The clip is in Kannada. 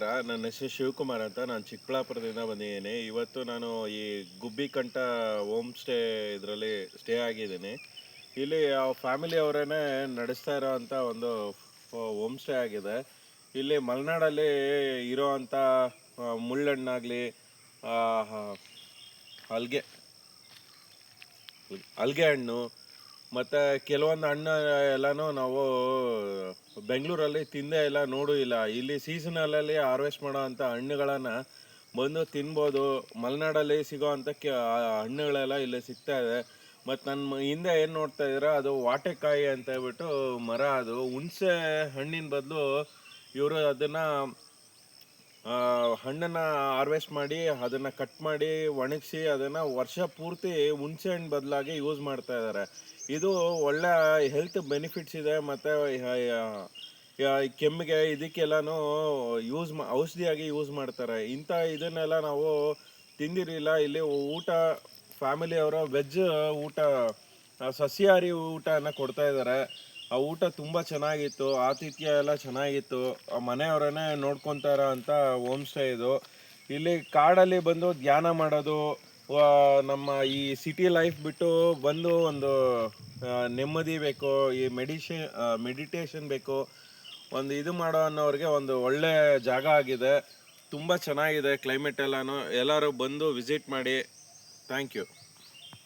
ನಮಸ್ಕಾರ. ನನ್ನ ಹೆಸರು ಶಿವಕುಮಾರ್ ಅಂತ. ನಾನು ಚಿಕ್ಕಬಳ್ಳಾಪುರದಿಂದ ಬಂದಿದ್ದೀನಿ. ಇವತ್ತು ನಾನು ಈ ಗುಬ್ಬಿಕಂಠ ಹೋಮ್ ಸ್ಟೇ ಇದರಲ್ಲಿ ಸ್ಟೇ ಆಗಿದ್ದೀನಿ. ಇಲ್ಲಿ ಫ್ಯಾಮಿಲಿ ಅವರೇನೆ ನಡೆಸ್ತಾ ಇರೋವಂಥ ಒಂದು ಹೋಮ್ ಸ್ಟೇ ಆಗಿದೆ. ಇಲ್ಲಿ ಮಲೆನಾಡಲ್ಲಿ ಇರೋವಂಥ ಮುಳ್ಳಣ್ಣಾಗಲಿ, ಹಲ್ಗೆ ಹಲ್ಗೆ ಹಣ್ಣು ಮತ್ತು ಕೆಲವೊಂದು ಹಣ್ಣು ಎಲ್ಲನೂ ನಾವು ಬೆಂಗಳೂರಲ್ಲಿ ತಿಂದೇ ಇಲ್ಲ, ನೋಡೂ ಇಲ್ಲ. ಇಲ್ಲಿ ಸೀಸನಲಲ್ಲಿ ಹಾರ್ವೆಸ್ಟ್ ಮಾಡೋ ಅಂಥ ಹಣ್ಣುಗಳನ್ನು ಬಂದು ತಿನ್ಬೋದು. ಮಲೆನಾಡಲ್ಲಿ ಸಿಗೋ ಅಂಥ ಹಣ್ಣುಗಳೆಲ್ಲ ಇಲ್ಲಿ ಸಿಗ್ತಾ ಇದೆ. ಮತ್ತು ನನ್ನ ಹಿಂದೆ ಏನು ನೋಡ್ತಾ ಇದ್ದೀರಾ, ಅದು ವಾಟೆಕಾಯಿ ಅಂತ ಹೇಳ್ಬಿಟ್ಟು ಮರ. ಅದು ಹುಣಸೆ ಹಣ್ಣಿನ ಬದಲು ಇವರು ಅದನ್ನು ಹಣ್ಣನ್ನು ಹಾರ್ವೆಸ್ಟ್ ಮಾಡಿ ಅದನ್ನು ಕಟ್ ಮಾಡಿ ಒಣಗಿಸಿ ಅದನ್ನು ವರ್ಷ ಪೂರ್ತಿ ಹುಣಸೆ ಹಣ್ಣು ಬದಲಾಗಿ ಯೂಸ್ ಮಾಡ್ತಾ ಇದ್ದಾರೆ. ಇದು ಒಳ್ಳೆ ಹೆಲ್ತ್ ಬೆನಿಫಿಟ್ಸ್ ಇದೆ. ಮತ್ತು ಕೆಮ್ಮಿಗೆ ಇದಕ್ಕೆಲ್ಲನೂ ಔಷಧಿಯಾಗಿ ಯೂಸ್ ಮಾಡ್ತಾರೆ. ಇಂಥ ಇದನ್ನೆಲ್ಲ ನಾವು ತಿಂದಿರಲಿಲ್ಲ. ಇಲ್ಲಿ ಊಟ ಫ್ಯಾಮಿಲಿಯವರ ವೆಜ್ ಊಟ, ಸಸ್ಯಾಹಾರಿ ಊಟನ ಕೊಡ್ತಾ ಇದ್ದಾರೆ. ಆ ಊಟ ತುಂಬ ಚೆನ್ನಾಗಿತ್ತು, ಆತಿಥ್ಯ ಎಲ್ಲ ಚೆನ್ನಾಗಿತ್ತು. ಮನೆಯವರನ್ನೇ ನೋಡ್ಕೊತಾ ಇರೋ ಅಂಥ ಹೋಮ್ ಸ್ಟೇ ಇದು. ಇಲ್ಲಿ ಕಾಡಲ್ಲಿ ಬಂದು ಧ್ಯಾನ ಮಾಡೋದು, ನಮ್ಮ ಈ ಸಿಟಿ ಲೈಫ್ ಬಿಟ್ಟು ಬಂದು ಒಂದು ನೆಮ್ಮದಿ ಬೇಕು, ಈ ಮೆಡಿಟೇಷನ್ ಬೇಕು, ಒಂದು ಇದು ಮಾಡೋ ಅನ್ನೋರಿಗೆ ಒಂದು ಒಳ್ಳೆ ಜಾಗ ಆಗಿದೆ. ತುಂಬ ಚೆನ್ನಾಗಿದೆ ಕ್ಲೈಮೇಟ್ ಎಲ್ಲನೂ. ಎಲ್ಲರೂ ಬಂದು ವಿಸಿಟ್ ಮಾಡಿ. Thank you.